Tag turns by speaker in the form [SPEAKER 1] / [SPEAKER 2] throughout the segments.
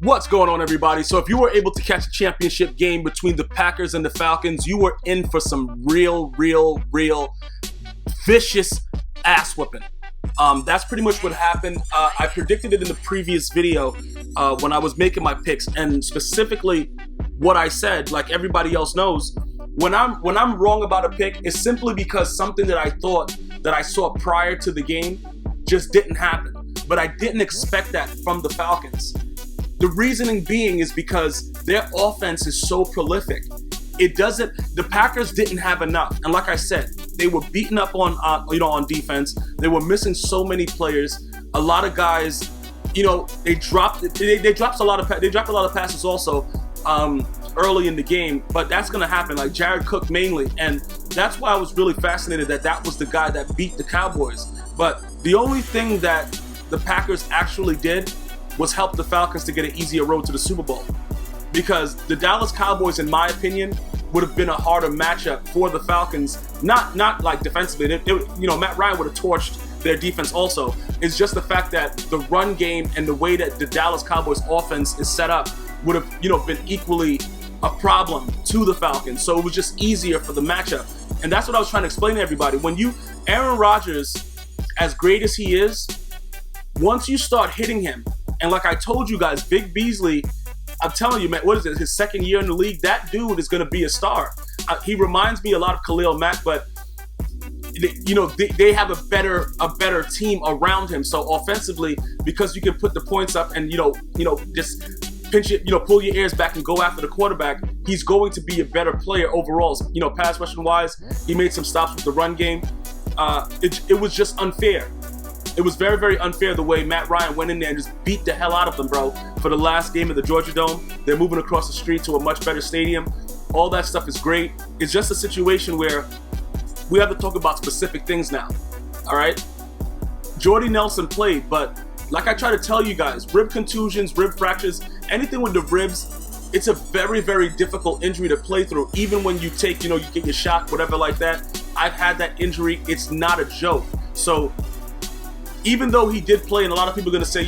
[SPEAKER 1] What's going on, everybody? So if you were able to catch a championship game between the Packers and the Falcons, you were in for some real vicious ass whooping. That's pretty much what happened. I predicted it in the previous video when I was making my picks, and specifically what I said, like everybody else knows, when I'm wrong about a pick, it's simply because something that I thought that I saw prior to the game just didn't happen. But I didn't expect that from the Falcons. The reasoning being is because their offense is so prolific. The Packers didn't have enough. And like I said, they were beaten up on defense. They were missing so many players. A lot of guys, they dropped a lot of passes also early in the game, but that's going to happen, like Jared Cook mainly. And that's why I was really fascinated that was the guy that beat the Cowboys. But the only thing that the Packers actually did was help the Falcons to get an easier road to the Super Bowl. Because the Dallas Cowboys, in my opinion, would have been a harder matchup for the Falcons. Not like defensively. Matt Ryan would have torched their defense also. It's just the fact that the run game and the way that the Dallas Cowboys offense is set up would have, been equally a problem to the Falcons. So it was just easier for the matchup. And that's what I was trying to explain to everybody. Aaron Rodgers, as great as he is, once you start hitting him, and like I told you guys, Vic Beasley, I'm telling you, man, what is it, his second year in the league? That dude is going to be a star. He reminds me a lot of Khalil Mack, but they have a better team around him. So offensively, because you can put the points up and just pinch it, pull your ears back and go after the quarterback, he's going to be a better player overall. Pass rushing wise, he made some stops with the run game. It was just unfair. It was very, very unfair the way Matt Ryan went in there and just beat the hell out of them, bro, for the last game of the Georgia Dome. They're moving across the street to a much better stadium. All that stuff is great. It's just a situation where we have to talk about specific things now, all right? Jordy Nelson played, but like I try to tell you guys, rib contusions, rib fractures, anything with the ribs, it's a very, very difficult injury to play through. Even when you take, you get your shot, whatever like that. I've had that injury. It's not a joke. So even though he did play, and a lot of people are going to say,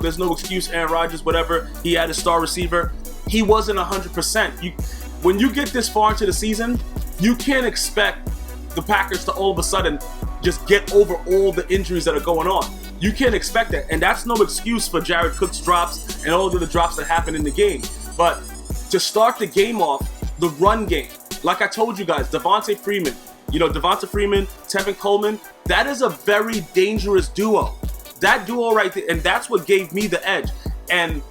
[SPEAKER 1] there's no excuse, Aaron Rodgers, whatever, he had a star receiver, he wasn't 100%. When you get this far into the season, you can't expect the Packers to all of a sudden just get over all the injuries that are going on. You can't expect that, and that's no excuse for Jared Cook's drops and all of the drops that happen in the game. But to start the game off, the run game, like I told you guys, Devonta Freeman, Tevin Coleman, that is a very dangerous duo. That duo right there, and that's what gave me the edge. And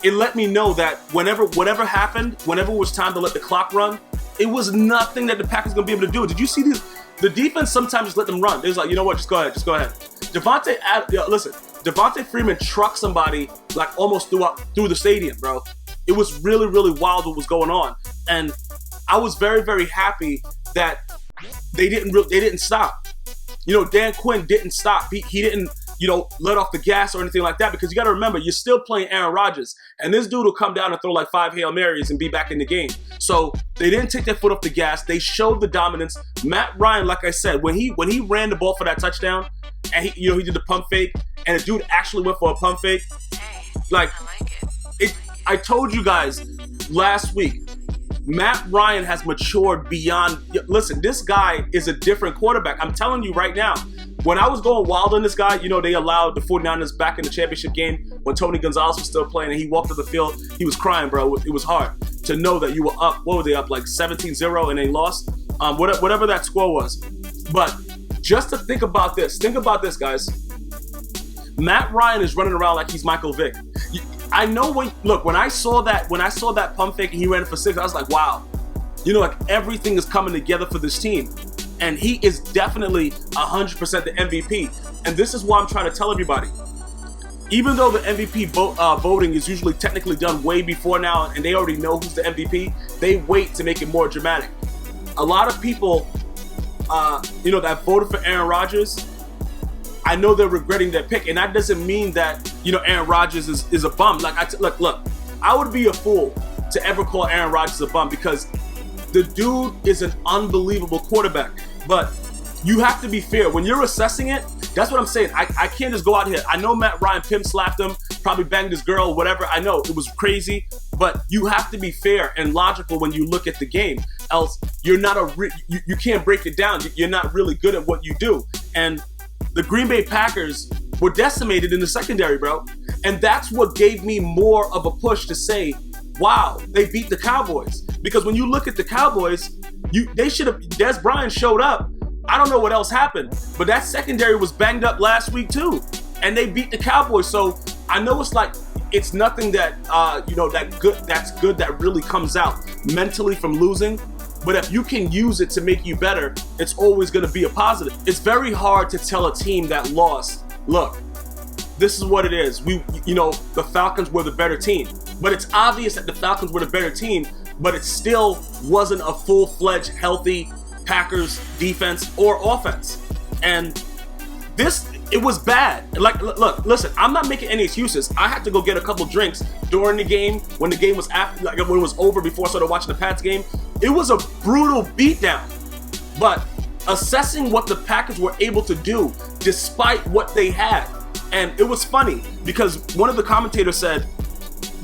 [SPEAKER 1] it let me know that whatever happened, whenever it was time to let the clock run, it was nothing that the Packers going to be able to do. Did you see these? The defense sometimes just let them run. They was like, you know what, just go ahead. Devonta Freeman trucked somebody like almost through the stadium, bro. It was really, really wild what was going on. And I was very, very happy that they didn't stop. Dan Quinn didn't stop. He didn't, let off the gas or anything like that, because you got to remember, you're still playing Aaron Rodgers, and this dude will come down and throw like 5 Hail Marys and be back in the game. So they didn't take their foot off the gas. They showed the dominance. Matt Ryan, like I said, when he ran the ball for that touchdown, and he did the pump fake, and the dude actually went for a pump fake. I told you guys last week, Matt Ryan has matured beyond. Listen, this guy is a different quarterback. I'm telling you right now. When I was going wild on this guy, they allowed the 49ers back in the championship game when Tony Gonzalez was still playing, and he walked to the field. He was crying, bro. It was hard to know that you were up. What were they up, like 17-0, and they lost? Whatever that score was. But just to think about this, guys. Matt Ryan is running around like he's Michael Vick. I know when I saw that pump fake and he ran for 6, I was like, wow. Everything is coming together for this team. And he is definitely 100% the MVP. And this is why I'm trying to tell everybody. Even though the MVP voting is usually technically done way before now, and they already know who's the MVP, they wait to make it more dramatic. A lot of people, that voted for Aaron Rodgers, I know they're regretting their pick, and that doesn't mean that Aaron Rodgers is a bum. Look, I would be a fool to ever call Aaron Rodgers a bum, because the dude is an unbelievable quarterback. But you have to be fair when you're assessing it. That's what I'm saying. I can't just go out here. I know Matt Ryan Pimp slapped him. probably banged his girl, whatever. I know it was crazy, but you have to be fair and logical when you look at the game. Else, you're not you can't break it down. You're not really good at what you do. And the Green Bay Packers were decimated in the secondary, bro. And that's what gave me more of a push to say, wow, they beat the Cowboys. Because when you look at the Cowboys, they should have, Des Bryant showed up. I don't know what else happened, but that secondary was banged up last week too. And they beat the Cowboys. So I know it's nothing that, that's good that really comes out mentally from losing. But if you can use it to make you better, it's always going to be a positive. It's very hard to tell a team that lost, look, this is what it is. The Falcons were the better team. But it's obvious that the Falcons were the better team, but it still wasn't a full-fledged, healthy Packers defense or offense. And it was bad. Like, look, listen, I'm not making any excuses. I had to go get a couple drinks during the game, when the game was when it was over, before I started watching the Pats game. It was a brutal beatdown. But assessing what the Packers were able to do despite what they had. And it was funny because one of the commentators said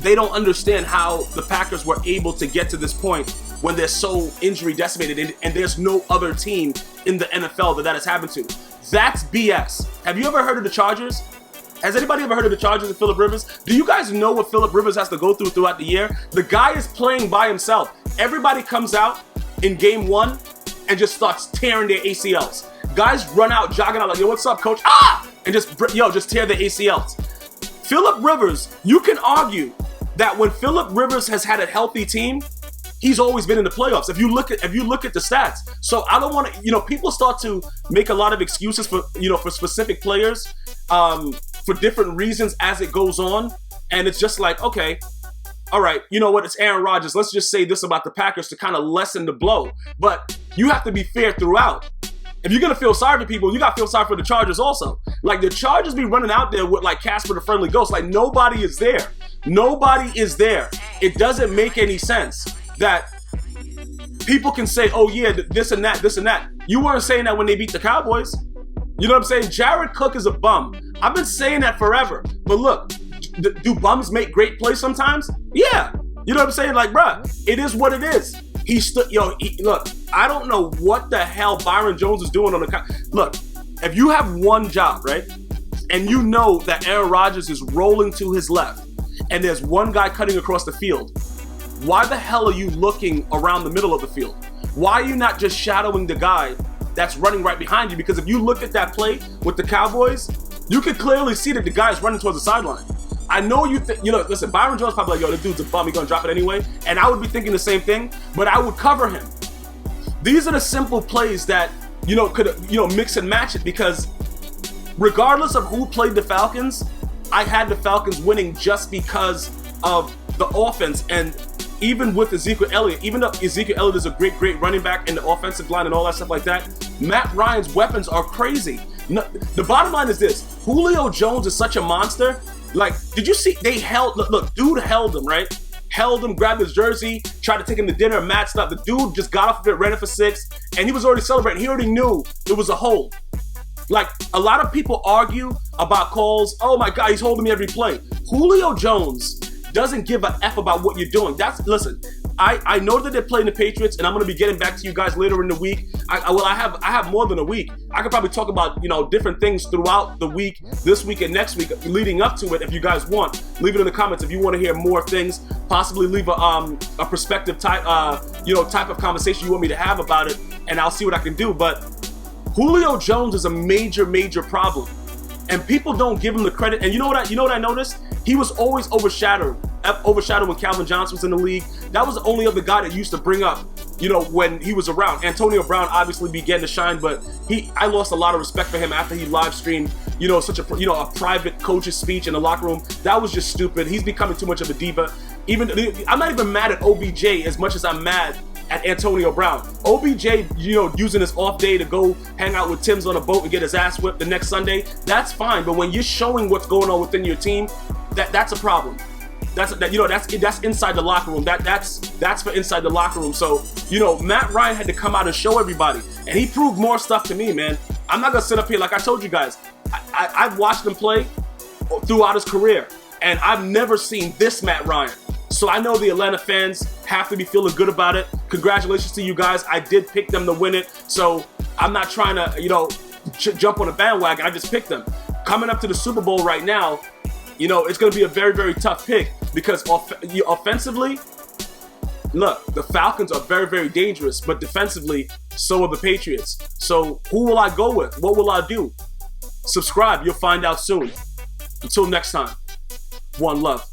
[SPEAKER 1] they don't understand how the Packers were able to get to this point when they're so injury decimated and there's no other team in the NFL that has happened to. That's BS. Have you ever heard of the Chargers? Has anybody ever heard of the Chargers and Phillip Rivers? Do you guys know what Phillip Rivers has to go through throughout the year? The guy is playing by himself. Everybody comes out in game one and just starts tearing their ACLs. Guys run out, jogging out like, yo, what's up, coach? Ah! And just tear their ACLs. Phillip Rivers, you can argue that when Phillip Rivers has had a healthy team, he's always been in the playoffs. If you look at the stats. So I don't want to, people start to make a lot of excuses for specific players for different reasons as it goes on. And it's just like, okay, all right, you know what? It's Aaron Rodgers. Let's just say this about the Packers to kind of lessen the blow. But you have to be fair throughout. If you're going to feel sorry for people, you got to feel sorry for the Chargers also. Like, the Chargers be running out there with, like, Casper the Friendly Ghost. Like, nobody is there. Nobody is there. It doesn't make any sense that people can say, oh, yeah, this and that, this and that. You weren't saying that when they beat the Cowboys. You know what I'm saying? Jared Cook is a bum. I've been saying that forever. But look, do bums make great plays sometimes? Yeah. You know what I'm saying? Like, bruh, it is what it is. Look, I don't know what the hell Byron Jones is doing on the... Look, if you have one job, right, and you know that Aaron Rodgers is rolling to his left, and there's one guy cutting across the field, why the hell are you looking around the middle of the field? Why are you not just shadowing the guy that's running right behind you? Because if you look at that play with the Cowboys, you can clearly see that the guy is running towards the sideline. I know you think, listen, Byron Jones probably like, yo, this dude's a bum, he's gonna drop it anyway. And I would be thinking the same thing, but I would cover him. These are the simple plays that, could, mix and match it, because regardless of who played the Falcons, I had the Falcons winning just because of the offense. And even with Ezekiel Elliott, even though Ezekiel Elliott is a great running back in the offensive line and all that stuff like that, Matt Ryan's weapons are crazy. No, the bottom line is this: Julio Jones is such a monster. Like, did you see, they look, dude held him, right? Held him, grabbed his jersey, tried to take him to dinner, matched up. The dude just got off of it, ran it for 6, and he was already celebrating. He already knew it was a hold. Like, a lot of people argue about calls. Oh my God, he's holding me every play. Julio Jones doesn't give a F about what you're doing. Listen, I know that they're playing the Patriots, and I'm going to be getting back to you guys later in the week. I have more than a week. I could probably talk about, different things throughout the week, this week and next week, leading up to it. If you guys want, leave it in the comments. If you want to hear more things, possibly leave a perspective type of conversation you want me to have about it, and I'll see what I can do. But Julio Jones is a major problem, and people don't give him the credit. And you know what I noticed? He was always overshadowed when Calvin Johnson was in the league. That was the only other guy that used to bring up, when he was around. Antonio Brown obviously began to shine, but I lost a lot of respect for him after he live streamed, such a private coach's speech in the locker room. That was just stupid. He's becoming too much of a diva. I'm not even mad at OBJ as much as I'm mad at Antonio Brown. OBJ, using his off day to go hang out with Tim's on a boat and get his ass whipped the next Sunday, that's fine. But when you're showing what's going on within your team, that's a problem. That's inside the locker room. That's for inside the locker room. So, Matt Ryan had to come out and show everybody, and he proved more stuff to me, man. I'm not gonna sit up here, like I told you guys. I've watched him play throughout his career. And I've never seen this Matt Ryan. So I know the Atlanta fans have to be feeling good about it. Congratulations to you guys. I did pick them to win it. So I'm not trying to, jump on a bandwagon. I just picked them. Coming up to the Super Bowl right now, it's going to be a very, very tough pick because offensively, look, the Falcons are very, very dangerous, but defensively, so are the Patriots. So who will I go with? What will I do? Subscribe. You'll find out soon. Until next time, one love.